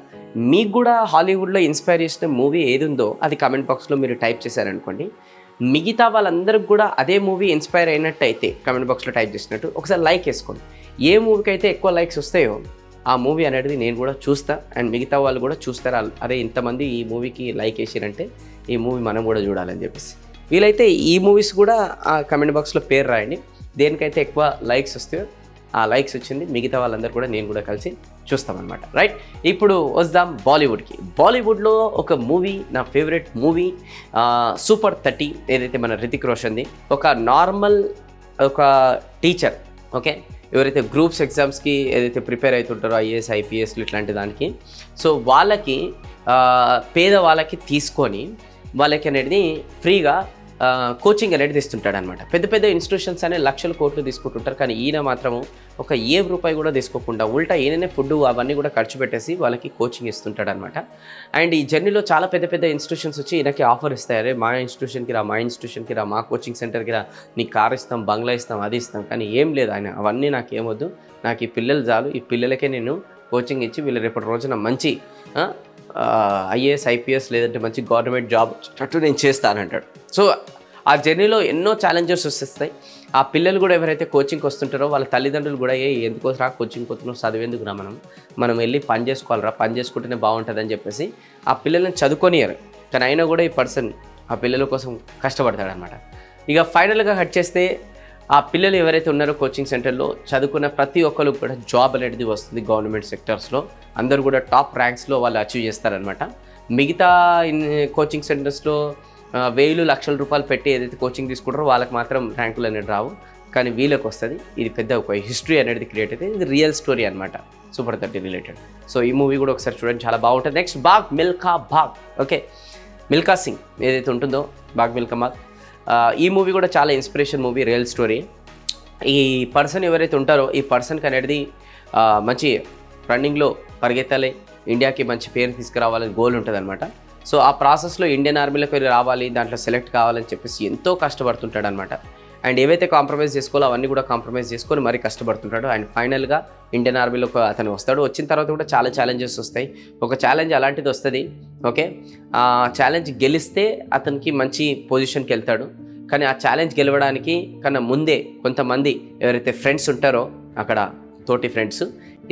మీకు కూడా హాలీవుడ్లో ఇన్స్పైర్ చేసిన మూవీ ఏది ఉందో అది కమెంట్ బాక్స్లో మీరు టైప్ చేశారనుకోండి, మిగతా వాళ్ళందరికి కూడా అదే మూవీ ఇన్స్పైర్ అయినట్టు అయితే కమెంట్ బాక్స్లో టైప్ చేసినట్టు ఒకసారి లైక్ వేసుకోండి. ఏ మూవీకి అయితే ఎక్కువ లైక్స్ వస్తాయో ఆ మూవీ అనేది నేను కూడా చూస్తా, అండ్ మిగతా వాళ్ళు కూడా చూస్తారు. అరే ఇంతమంది ఈ మూవీకి లైక్ వేసారంటే ఈ మూవీ మనం కూడా చూడాలని చెప్పేసి. వీలైతే ఈ మూవీస్ కూడా ఆ కమెంట్ బాక్స్లో పేరు రాయండి, దేనికైతే ఎక్కువ లైక్స్ వస్తాయో ఆ లైక్స్ వచ్చింది మిగతా వాళ్ళందరూ కూడా నేను కూడా కలిసి చూస్తామన్నమాట. రైట్, ఇప్పుడు వద్దాం బాలీవుడ్కి. బాలీవుడ్లో ఒక మూవీ, నా ఫేవరెట్ మూవీ సూపర్ 30, ఏదైతే మన రితిక్ రోషన్ది. ఒక నార్మల్ ఒక టీచర్, ఓకే, ఎవరైతే గ్రూప్స్ ఎగ్జామ్స్కి ఏదైతే ప్రిపేర్ అవుతుంటారో ఐఏఎస్, ఐపీఎస్లు ఇట్లాంటి దానికి, సో వాళ్ళకి పేదవాళ్ళకి తీసుకొని వాళ్ళకి అనేది ఫ్రీగా కోచింగ్ అనేది ఇస్తుంటాడు అనమాట. పెద్ద పెద్ద ఇన్స్టిట్యూషన్స్ అనే లక్షల కోట్లు తీసుకుంటుంటారు, కానీ ఈయన మాత్రము ఒక రూపాయి కూడా తీసుకోకుండా ఉల్టా ఈయననే ఫుడ్ అవన్నీ కూడా ఖర్చు పెట్టేసి వాళ్ళకి కోచింగ్ ఇస్తుంటాడు అనమాట. అండ్ ఈ జర్నీలో చాలా పెద్ద పెద్ద ఇన్స్టిట్యూషన్స్ వచ్చి ఈయనకి ఆఫర్ ఇస్తాయి, అరే మా ఇన్స్టిట్యూషన్కి రా, మా కోచింగ్ సెంటర్కి రా, నీకు కార్ ఇస్తాం, బంగ్లా ఇస్తాం, అది ఇస్తాం. కానీ ఏం లేదు ఆయన, అవన్నీ నాకు ఏమొద్దు, నాకు ఈ పిల్లలు చాలు, ఈ పిల్లలకే నేను కోచింగ్ ఇచ్చి వీళ్ళు రేపటి రోజున మంచి ఐఏఎస్, ఐపీఎస్ లేదంటే మంచి గవర్నమెంట్ జాబ్ వచ్చేటట్టు నేను చేస్తానంటాడు. సో ఆ జర్నీలో ఎన్నో ఛాలెంజెస్ వస్తాయి. ఆ పిల్లలు కూడా ఎవరైతే కోచింగ్కి వస్తుంటారో వాళ్ళ తల్లిదండ్రులు కూడా ఎందుకోసరా కోచింగ్కి వస్తున్నావు, చదివేందుకు రా, మనం వెళ్ళి పని చేసుకోవాలరా, పని చేసుకుంటేనే బాగుంటుందని చెప్పేసి ఆ పిల్లల్ని చదువుకొనియరు. కానీ అయినా కూడా ఈ పర్సన్ ఆ పిల్లల కోసం కష్టపడతాడనమాట. ఇక ఫైనల్గా కట్ చేస్తే ఆ పిల్లలు ఎవరైతే ఉన్నారో కోచింగ్ సెంటర్లో చదువుకున్న ప్రతి ఒక్కరికి కూడా జాబ్ అనేది వస్తుంది గవర్నమెంట్ సెక్టర్స్లో. అందరూ కూడా టాప్ ర్యాంక్స్లో వాళ్ళు అచీవ్ చేస్తారనమాట. మిగతా కోచింగ్ సెంటర్స్లో 1000 లక్షల రూపాయలు పెట్టి ఏదైతే కోచింగ్ తీసుకుంటారో వాళ్ళకి మాత్రం ర్యాంకులు అనేది రావు, కానీ వీళ్ళకి వస్తుంది. ఇది పెద్ద ఒక హిస్టరీ అనేది క్రియేట్ అయితే ఇది రియల్ స్టోరీ అనమాట, సూపర్ 30 రిలేటెడ్. సో ఈ మూవీ కూడా ఒకసారి చూడండి, చాలా బాగుంటుంది. నెక్స్ట్ బాగ్ మిల్కా బాగ్, ఓకే, మిల్కా సింగ్ ఏదైతే ఉంటుందో బాగ్ మిల్కా బాగ్, ఈ మూవీ కూడా చాలా ఇన్స్పిరేషన్ మూవీ, రియల్ స్టోరీ. ఈ పర్సన్ ఎవరైతే ఉంటారో ఈ పర్సన్కి అనేది మంచి రన్నింగ్లో పరిగెత్తాలి, ఇండియాకి మంచి పేరు తీసుకురావాలని గోల్ ఉంటుంది అనమాట. సో ఆ ప్రాసెస్లో ఇండియన్ ఆర్మీలోకి వెళ్ళి రావాలి, దాంట్లో సెలెక్ట్ కావాలని చెప్పేసి ఎంతో కష్టపడుతుంటాడు అనమాట. అండ్ ఏవైతే కాంప్రమైజ్ చేసుకోవాలో అవన్నీ కూడా కాంప్రమైజ్ చేసుకొని మరీ కష్టపడుతుంటాడు. అండ్ ఫైనల్గా ఇండియన్ ఆర్మీలోకి అతను వస్తాడు. వచ్చిన తర్వాత కూడా చాలా ఛాలెంజెస్ వస్తాయి. ఒక ఛాలెంజ్ అలాంటిది వస్తుంది, ఓకే, ఆ ఛాలెంజ్ గెలిస్తే అతనికి మంచి పొజిషన్కి వెళ్తాడు. కానీ ఆ ఛాలెంజ్ గెలవడానికి కన్నా ముందే కొంతమంది ఎవరైతే ఫ్రెండ్స్ ఉంటారో అక్కడ తోటి ఫ్రెండ్స్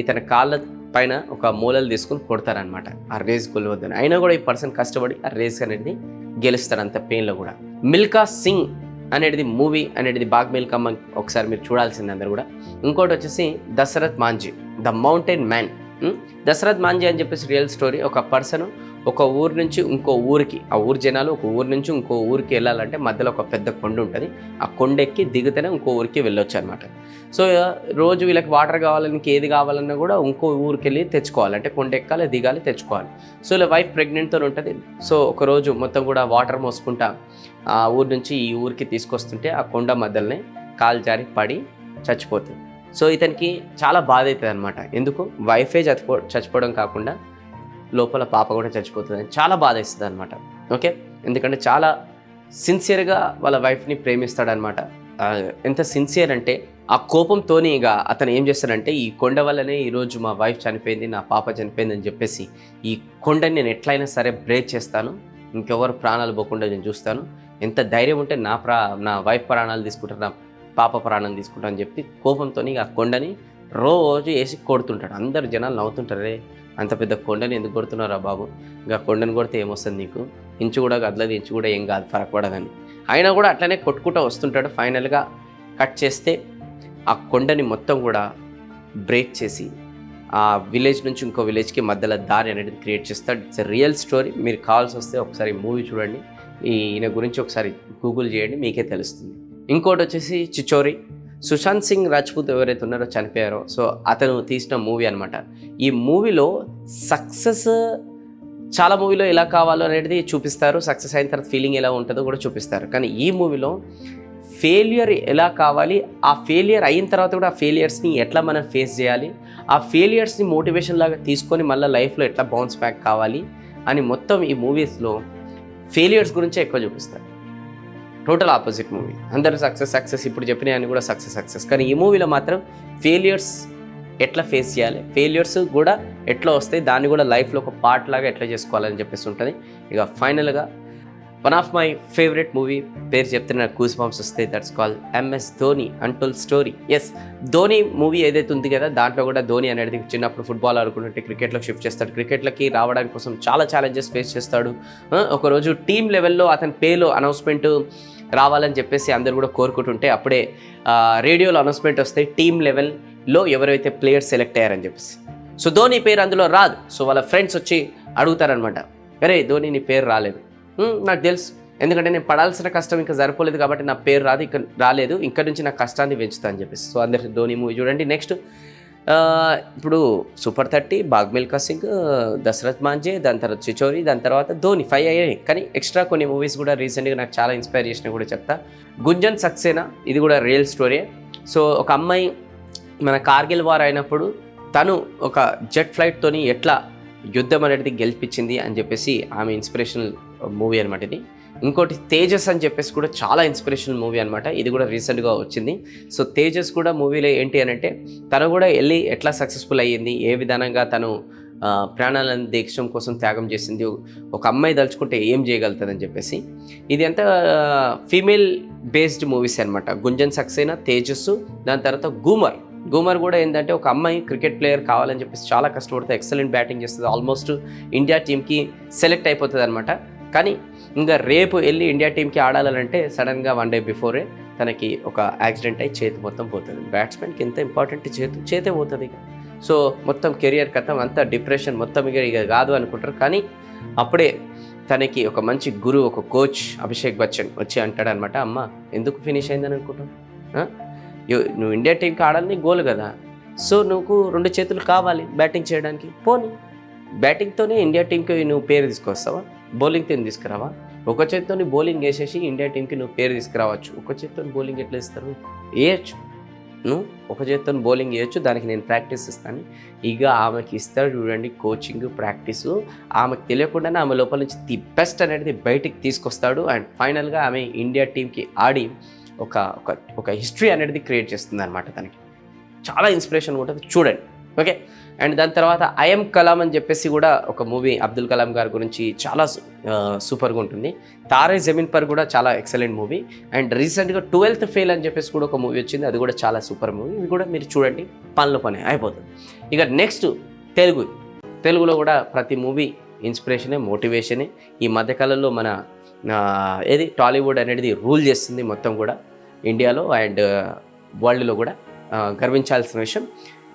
ఇతని కాళ్ళ పైన ఒక మూలలు తీసుకుని కొడతారనమాట ఆ రేస్ గెలవద్దని. అయినా కూడా ఈ పర్సన్ కష్టపడి ఆ రేస్ అనేది గెలుస్తాడు అంత పెయిన్లో కూడా. మిల్కా సింగ్ అనేది మూవీ అనేది బాగ్ మిల్కా ఒకసారి మీరు చూడాల్సింది అందరు కూడా. ఇంకోటి వచ్చేసి Dashrath Manjhi, the mountain man. Dashrath Manjhi అని చెప్పేసి రియల్ స్టోరీ. ఒక పర్సన్ ఒక ఊరు నుంచి ఇంకో ఊరికి, ఆ ఊరు జనాలు ఒక ఊరు నుంచి ఇంకో ఊరికి వెళ్ళాలంటే మధ్యలో ఒక పెద్ద కొండ ఉంటుంది. ఆ కొండ ఎక్కి దిగితేనే ఇంకో ఊరికి వెళ్ళొచ్చు అనమాట. సో రోజు వీళ్ళకి వాటర్ కావాలని, ఏది కావాలన్నా కూడా ఇంకో ఊరికి వెళ్ళి తెచ్చుకోవాలి. అంటే కొండ ఎక్కాలి, దిగాలి, తెచ్చుకోవాలి. సో ఇలా వైఫ్ ప్రెగ్నెంట్తో ఉంటుంది. సో ఒకరోజు మొత్తం కూడా వాటర్ మోసుకుంటా ఆ ఊరు నుంచి ఈ ఊరికి తీసుకొస్తుంటే ఆ కొండ మధ్యలోనే కాలు జారి పడి చచ్చిపోతుంది. సో ఇతనికి చాలా బాధ అవుతుంది అనమాట. ఎందుకు వైఫే చచ్చిపోవడం కాకుండా లోపల పాప కూడా చచ్చిపోతుంది, చాలా బాధ ఇస్తుంది అనమాట. ఓకే, ఎందుకంటే చాలా సిన్సియర్గా వాళ్ళ వైఫ్ని ప్రేమిస్తాడనమాట. ఎంత సిన్సియర్ అంటే ఆ కోపంతోనే ఇక అతను ఏం చేస్తాడంటే, ఈ కొండ వల్లనే ఈరోజు మా వైఫ్ చనిపోయింది, నా పాప చనిపోయింది అని చెప్పేసి ఈ కొండని నేను ఎట్లయినా సరే బ్రేక్ చేస్తాను, ఇంకెవరు ప్రాణాలు పోకుండా నేను చూస్తాను, ఎంత ధైర్యం ఉంటే నా వైఫ్ ప్రాణాలు తీసుకుంటారు, నా పాప ప్రాణాలు తీసుకుంటా అని చెప్పి కోపంతో ఆ కొండని రోజు వేసి కొడుతుంటాడు. అందరు జనాలు నవ్వుతుంటారు, రే అంత పెద్ద కొండని ఎందుకు కొడుతున్నారా బాబు, ఇంకా కొండని కొడితే ఏమొస్తుంది నీకు, ఇంచు కూడా కదలదు, ఇంచు కూడా ఏం కాదు, ఫరకపడదని. అయినా కూడా అట్లనే కొట్టుకుంటూ వస్తుంటాడు. ఫైనల్గా కట్ చేస్తే ఆ కొండని మొత్తం కూడా బ్రేక్ చేసి ఆ విలేజ్ నుంచి ఇంకో విలేజ్కి మధ్యలో దారి అనేది క్రియేట్ చేస్తాడు. It's a real story. మీరు కావాల్సి వస్తే ఒకసారి మూవీ చూడండి, ఈయన గురించి ఒకసారి గూగుల్ చేయండి, మీకే తెలుస్తుంది. ఇంకోటి వచ్చేసి చిచోరి. సుశాంత్ సింగ్ రాజ్పూత్ ఎవరైతే ఉన్నారో చనిపోయారో, సో అతను తీసిన మూవీ అనమాట. ఈ మూవీలో సక్సెస్ చాలా మూవీలో ఎలా కావాలో అనేది చూపిస్తారు, సక్సెస్ అయిన తర్వాత ఫీలింగ్ ఎలా ఉంటుందో కూడా చూపిస్తారు. కానీ ఈ మూవీలో ఫెయిలియర్ ఎలా కావాలి, ఆ ఫెయిలియర్ అయిన తర్వాత కూడా ఆ ఫెయిలియర్స్ని ఎట్లా మనం ఫేస్ చేయాలి, ఆ ఫెయిలియర్స్ని మోటివేషన్ లాగా తీసుకొని మళ్ళీ లైఫ్లో ఎట్లా బౌన్స్ బ్యాక్ కావాలి అని మొత్తం ఈ మూవీస్లో ఫెయిలియర్స్ గురించే ఎక్కువ చూపిస్తారు. Total opposite movie. అందరూ సక్సెస్ ఇప్పుడు చెప్పినవి కూడా సక్సెస్. కానీ ఈ మూవీలో మాత్రం ఫెయిలియర్స్ ఎట్లా ఫేస్ చేయాలి, ఫెయిలియర్స్ కూడా ఎట్లా వస్తాయి, దాన్ని కూడా లైఫ్లో ఒక పార్ట్ లాగా ఎట్లా చేసుకోవాలని చెప్పేసి ఉంటుంది. ఇక ఫైనల్గా one of my favourite movie, పేరు చెప్తే నాకు గూస్ బంప్స్ వస్తాయి, that's call MS Dhoni untold story. Yes, Dhoni movie ఏదైతే ఉంది కదా, దాంట్లో కూడా ధోని అనేది చిన్నప్పుడు ఫుట్బాల్ ఆడుకుంటుంటే క్రికెట్లోకి షిఫ్ట్ చేస్తాడు. క్రికెట్లకి రావడానికి కోసం చాలా ఛాలెంజెస్ ఫేస్ చేస్తాడు. ఒకరోజు టీం లెవెల్లో అతని పేరు అనౌన్స్మెంట్ రావాలని చెప్పేసి అందరు కూడా కోరుకుంటుంటే అప్పుడే రేడియోలో అనౌన్స్మెంట్ వస్తాయి, టీం లెవెల్లో ఎవరైతే ప్లేయర్స్ సెలెక్ట్ అయ్యారని చెప్పేసి. సో ధోని పేరు అందులో రాదు. సో వాళ్ళ ఫ్రెండ్స్ వచ్చి అడుగుతారనమాట, అరే ధోని నీ పేరు రాలేదు. నాకు తెలుసు, ఎందుకంటే నేను పడాల్సిన కష్టం ఇంకా సరిపోలేదు కాబట్టి నా పేరు రాదు, ఇక్కడ రాలేదు, ఇక్కడ నుంచి నా కష్టాన్ని పెంచుతా అని చెప్పేసి. సో అందరికి ధోని మూవీ చూడండి. నెక్స్ట్ ఇప్పుడు సూపర్ 30, బాగ్ మిల్ఖా సింగ్, దశరథ్ మాంజే, దాని తర్వాత చిచోరి, దాని తర్వాత ధోని 5 అయ్యాయి. కానీ ఎక్స్ట్రా కొన్ని మూవీస్ కూడా రీసెంట్గా నాకు చాలా ఇన్స్పైర్ చేసినా కూడా చెప్తా. గుంజన్ సక్సేనా, ఇది కూడా రియల్ స్టోరీ. సో ఒక అమ్మాయి మన కార్గిల్ వార్ అయినప్పుడు తను ఒక జెట్ ఫ్లైట్తోని ఎట్లా యుద్ధం అనేది గెలిపించింది అని చెప్పేసి ఆమె ఇన్స్పిరేషనల్ మూవీ అనమాట ఇది. ఇంకోటి తేజస్ అని చెప్పేసి కూడా చాలా ఇన్స్పిరేషనల్ మూవీ అనమాట, ఇది కూడా రీసెంట్గా వచ్చింది. సో తేజస్ కూడా మూవీలో ఏంటి అని అంటే, తను కూడా వెళ్ళి ఎట్లా సక్సెస్ఫుల్ అయ్యింది, ఏ విధానంగా తను ప్రాణాలను దేశం కోసం త్యాగం చేసింది, ఒక అమ్మాయి దలుచుకుంటే ఏం చేయగలుగుతుందని చెప్పేసి. ఇది అంతా ఫీమేల్ బేస్డ్ మూవీస్ అనమాట. గుంజన్ సక్సేనా, తేజస్సు, దాని తర్వాత గూమర్ కూడా ఏంటంటే ఒక అమ్మాయి క్రికెట్ ప్లేయర్ కావాలని చెప్పేసి చాలా కష్టపడుతుంది, ఎక్సలెంట్ బ్యాటింగ్ చేస్తుంది, ఆల్మోస్ట్ ఇండియా టీంకి సెలెక్ట్ అయిపోతుంది అనమాట. కానీ ఇంకా రేపు వెళ్ళి ఇండియా టీంకి ఆడాలంటే సడన్గా 1 డే బిఫోరే తనకి ఒక యాక్సిడెంట్ అయ్యి చేతి మొత్తం పోతుంది. బ్యాట్స్మెన్కి ఎంత ఇంపార్టెంట్ చేతే పోతుంది. సో మొత్తం కెరియర్ కథం అంతా డిప్రెషన్ మొత్తం ఇక కాదు అనుకుంటారు. కానీ అప్పుడే తనకి ఒక మంచి గురువు, ఒక కోచ్ అభిషేక్ బచ్చన్ వచ్చి అంటాడనమాట, అమ్మ ఎందుకు ఫినిష్ అయిందని అనుకుంటావు, నువ్వు ఇండియా టీంకి ఆడాలని గోల్ కదా, సో నువ్వు 2 చేతులు కావాలి బ్యాటింగ్ చేయడానికి, పోనీ బ్యాటింగ్తోనే ఇండియా టీంకి నువ్వు పేరు తీసుకొస్తావా, బౌలింగ్తో తీసుకురావా, ఒక చేతితో బౌలింగ్ వేసేసి ఇండియా టీంకి నువ్వు పేరు తీసుకురావచ్చు. ఒక చేతితో బౌలింగ్ ఎట్లా ఇస్తారు, వేయచ్చు, నువ్వు ఒక చేతితో బౌలింగ్ వేయచ్చు, దానికి నేను ప్రాక్టీస్ ఇస్తాను. ఇక ఆమెకి ఇస్తాడు చూడండి కోచింగ్, ప్రాక్టీసు, ఆమెకు తెలియకుండానే ఆమె లోపల నుంచి ది బెస్ట్ అనేది బయటికి తీసుకొస్తాడు. అండ్ ఫైనల్గా ఆమె ఇండియా టీంకి ఆడి ఒక హిస్టరీ అనేది క్రియేట్ చేస్తుంది అనమాట. తనకి చాలా ఇన్స్పిరేషన్ ఉంటుంది, చూడండి. ఓకే, అండ్ దాని తర్వాత ఐఎమ్ కలాం అని చెప్పేసి కూడా ఒక మూవీ అబ్దుల్ కలాం గారి గురించి చాలా సూపర్గా ఉంటుంది. తారే జమీన్ పర్ కూడా చాలా ఎక్సలెంట్ మూవీ. అండ్ రీసెంట్గా 12th ఫెయిల్ అని చెప్పేసి కూడా ఒక మూవీ వచ్చింది, అది కూడా చాలా సూపర్ మూవీ. ఇవి కూడా మీరు చూడండి, పని అయిపోతుంది. ఇక నెక్స్ట్ తెలుగులో కూడా ప్రతి మూవీ ఇన్స్పిరేషనే, మోటివేషనే. ఈ మధ్యకాలంలో మన టాలీవుడ్ అనేది రూల్ చేస్తుంది మొత్తం కూడా ఇండియాలో అండ్ వరల్డ్లో కూడా, గర్వించాల్సిన విషయం.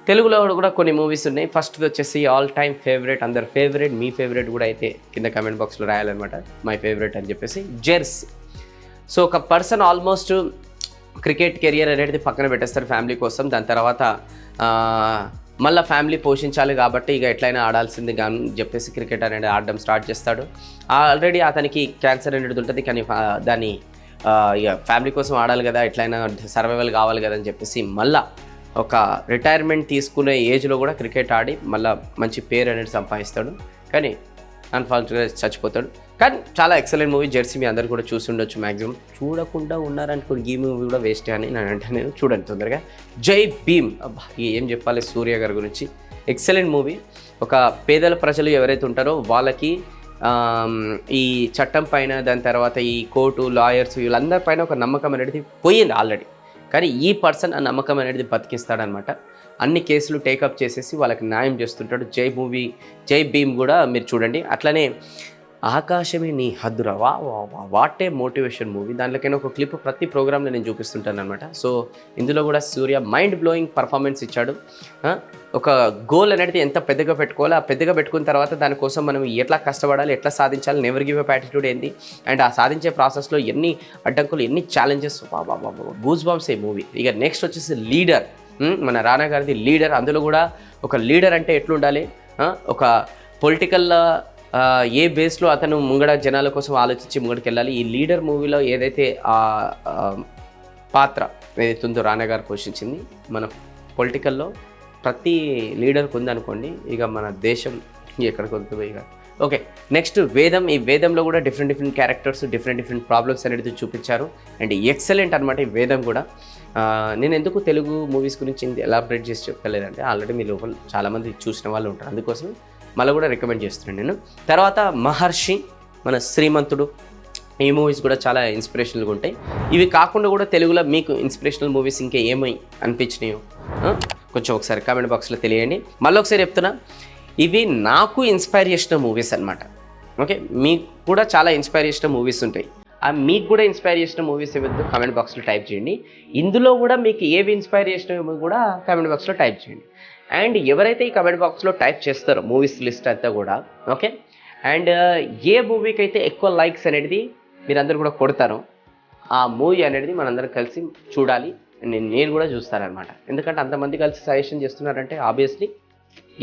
తెలుగులో కూడా కొన్ని మూవీస్ ఉన్నాయి. ఫస్ట్ వచ్చేసి ఆల్ టైమ్ ఫేవరెట్, అందరు ఫేవరెట్, మీ ఫేవరెట్ కూడా అయితే కింద కమెంట్ బాక్స్లో రాయాలన్నమాట. మై ఫేవరెట్ అని చెప్పేసి జెర్సీ. సో ఒక పర్సన్ ఆల్మోస్ట్ క్రికెట్ కెరియర్ అనేది పక్కన పెట్టేస్తారు ఫ్యామిలీ కోసం. దాని తర్వాత మళ్ళీ ఫ్యామిలీ పోషించాలి కాబట్టి ఇక ఎట్లయినా ఆడాల్సింది కానీ చెప్పేసి క్రికెట్ అనేది ఆడడం స్టార్ట్ చేస్తాడు. ఆల్రెడీ అతనికి క్యాన్సర్ అనేది ఉంటుంది, కానీ దాన్ని ఇక ఫ్యామిలీ కోసం ఆడాలి కదా, ఎట్లయినా సర్వైవల్ కావాలి కదా అని చెప్పేసి మళ్ళీ ఒక రిటైర్మెంట్ తీసుకునే ఏజ్లో కూడా క్రికెట్ ఆడి మళ్ళీ మంచి పేరు అనేది సంపాదిస్తాడు. కానీ అన్ఫార్చునేట్గా చచ్చిపోతాడు. కానీ చాలా ఎక్సలెంట్ మూవీ జెర్సీ. మీ అందరు కూడా చూసి ఉండొచ్చు. మ్యాక్సిమం చూడకుండా ఉన్నారనుకోండి, ఈ మూవీ కూడా వేస్ట్ అని నేను చూడండి తొందరగా. జై భీమ్. అబ్బా ఏం చెప్పాలి సూర్య గారి గురించి. Excellent movie. ఒక పేదల ప్రజలు ఎవరైతే ఉంటారో వాళ్ళకి ఈ చట్టం పైన, దాని తర్వాత ఈ కోర్టు లాయర్స్ వీళ్ళందరి పైన ఒక నమ్మకం అనేది పోయింది ఆల్రెడీ. కానీ ఈ పర్సన్ ఆ నమ్మకం అనేది బతికిస్తాడనమాట. అన్ని కేసులు టేకప్ చేసేసి వాళ్ళకి న్యాయం చేస్తుంటాడు. జై భీమ్ కూడా మీరు చూడండి. అట్లనే ఆకాశమే నీ Haddura, what a motivation movie. దాంట్లోకైనా ఒక క్లిప్ ప్రతి ప్రోగ్రాంలో నేను చూపిస్తుంటాను అనమాట. సో ఇందులో కూడా సూర్య మైండ్ బ్లోయింగ్ పర్ఫార్మెన్స్ ఇచ్చాడు. ఒక గోల్ అనేది ఎంత పెద్దగా పెట్టుకోవాలో, ఆ పెద్దగా పెట్టుకున్న తర్వాత దానికోసం మనం ఎట్లా కష్టపడాలి, ఎట్లా సాధించాలి, నెవర్ గివ్ అప్ యాటిట్యూడ్ ఏంది, అండ్ ఆ సాధించే ప్రాసెస్లో ఎన్ని అడ్డంకులు, ఎన్ని ఛాలెంజెస్, గూస్ బంప్స్ ఈ మూవీ. ఇక నెక్స్ట్ వచ్చేసి లీడర్. మన రానా గారిది లీడర్. అందులో కూడా ఒక లీడర్ అంటే ఎట్లుండాలి, ఒక పొలిటికల్ ఏ బేస్లో అతను ముంగడ జనాల కోసం ఆలోచించి ముంగడికి వెళ్ళాలి. ఈ లీడర్ మూవీలో ఏదైతే ఆ పాత్ర ఏదైతే ఉందో రానా గారు పోషించింది, మన పొలిటికల్లో ప్రతి లీడర్కి ఉందనుకోండి, ఇక మన దేశం ఎక్కడికి వద్దు ఇక. ఓకే, నెక్స్ట్ వేదం. ఈ వేదంలో కూడా డిఫరెంట్ క్యారెక్టర్స్, డిఫరెంట్ ప్రాబ్లమ్స్ అనేది చూపించారు. అండ్ ఎక్సలెంట్ అనమాట ఈ వేదం కూడా. నేను ఎందుకు తెలుగు మూవీస్ గురించి ఎలాబరేట్ చేసి చెప్పలేదంటే, ఆల్రెడీ మీ లోపల చాలామంది చూసిన వాళ్ళు ఉంటారు, అందుకోసం మళ్ళీ కూడా రికమెండ్ చేస్తున్నాను నేను. తర్వాత మహర్షి, మన శ్రీమంతుడు. ఈ మూవీస్ కూడా చాలా ఇన్స్పిరేషనల్గా ఉంటాయి. ఇవి కాకుండా కూడా తెలుగులో మీకు ఇన్స్పిరేషనల్ మూవీస్ ఇంకా ఏమై అనిపించినాయో కొంచెం ఒకసారి కామెంట్ బాక్స్లో తెలియండి. మళ్ళీ ఒకసారి చెప్తున్నా, ఇవి నాకు ఇన్స్పైర్ చేసిన మూవీస్ అనమాట. ఓకే, మీకు కూడా చాలా ఇన్స్పైర్ చేసిన మూవీస్ ఉంటాయి. మీకు కూడా ఇన్స్పైర్ చేసిన మూవీస్ ఏవద్దు కామెంట్ బాక్స్లో టైప్ చేయండి. ఇందులో కూడా మీకు ఏవి ఇన్స్పైర్ చేసినవి కూడా కామెంట్ బాక్స్లో టైప్ చేయండి. అండ్ ఎవరైతే ఈ కామెంట్ బాక్స్లో టైప్ చేస్తారో మూవీస్ లిస్ట్ అంతా కూడా, ఓకే, అండ్ ఏ మూవీకి అయితే ఎక్కువ లైక్స్ అనేది మీరందరూ కూడా కొడతారో ఆ మూవీ అనేది మనందరం కలిసి చూడాలి. నేను కూడా చూస్తానన్నమాట. ఎందుకంటే అంతమంది కలిసి సజెషన్ చేస్తున్నారంటే ఆబ్వియస్లీ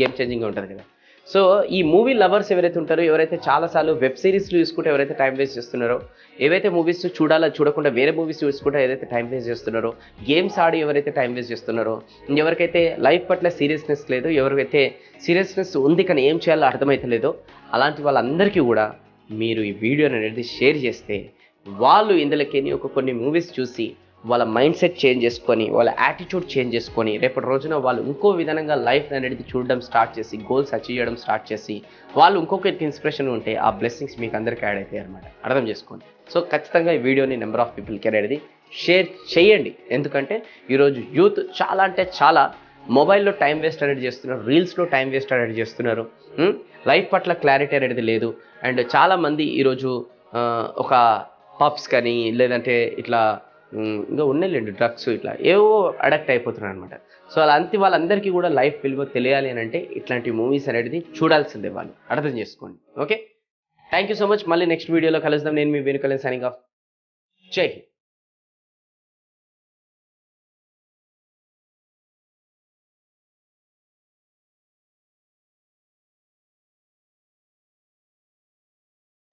గేమ్ చేంజింగ్గా ఉంటుంది కదా. సో ఈ మూవీ లవర్స్ ఎవరైతే ఉంటారో, ఎవరైతే చాలాసార్లు వెబ్ సిరీస్లు చూసుకుంటే ఎవరైతే టైం వేస్ట్ చేస్తున్నారో, ఏవైతే మూవీస్ చూడకుండా వేరే మూవీస్ చూసుకుంటే ఏదైతే టైం వేస్ట్ చేస్తున్నారో, గేమ్స్ ఆడి ఎవరైతే టైం వేస్ట్ చేస్తున్నారో, ఎవరికైతే లైఫ్ పట్ల సీరియస్నెస్ లేదో, ఎవరికైతే సీరియస్నెస్ ఉంది కానీ ఏం చేయాలో అర్థమైతలేదో, అలాంటి వాళ్ళందరికీ కూడా మీరు ఈ వీడియోని అనేది షేర్ చేస్తే వాళ్ళు ఇందులోకి కొన్ని మూవీస్ చూసి వాళ్ళ మైండ్ సెట్ చేంజ్ చేసుకొని, వాళ్ళ యాటిట్యూడ్ చేంజ్ చేసుకొని, రేపటి రోజున వాళ్ళు ఇంకో విధంగా లైఫ్ అనేది చూడడం స్టార్ట్ చేసి, గోల్స్ అచీవ్ చేయడం స్టార్ట్ చేసి, వాళ్ళు ఇంకొకరికి ఇన్స్పిరేషన్ ఉంటే ఆ బ్లెస్సింగ్స్ మీకు అందరికీ యాడ్ అవుతాయి అనమాట. అర్థం చేసుకోండి. సో ఖచ్చితంగా ఈ వీడియోని నెంబర్ ఆఫ్ పీపుల్కి అనేది షేర్ చేయండి. ఎందుకంటే ఈరోజు యూత్ చాలా అంటే చాలా మొబైల్లో టైం వేస్ట్ అనేది చేస్తున్నారు, రీల్స్లో టైం వేస్ట్ అనేది చేస్తున్నారు, లైఫ్ పట్ల క్లారిటీ అనేది లేదు. అండ్ చాలామంది ఈరోజు ఒక పబ్స్ కానీ లేదంటే ఇట్లా ఇంకా ఉన్నాయిలేండి డ్రగ్స్, ఇట్లా ఏవో అడక్ట్ అయిపోతున్నారు అనమాట. సో వాళ్ళందరికీ కూడా లైఫ్ విలువ తెలియాలి అని అంటే ఇట్లాంటి మూవీస్ అనేది చూడాల్సిందే వాళ్ళు. అర్థం చేసుకోండి. Okay, thank you so much. మళ్ళీ నెక్స్ట్ వీడియోలో కలుద్దాం. నేను మీ వెనుకలే సైనింగ్ ఆఫ్. జై హింద్.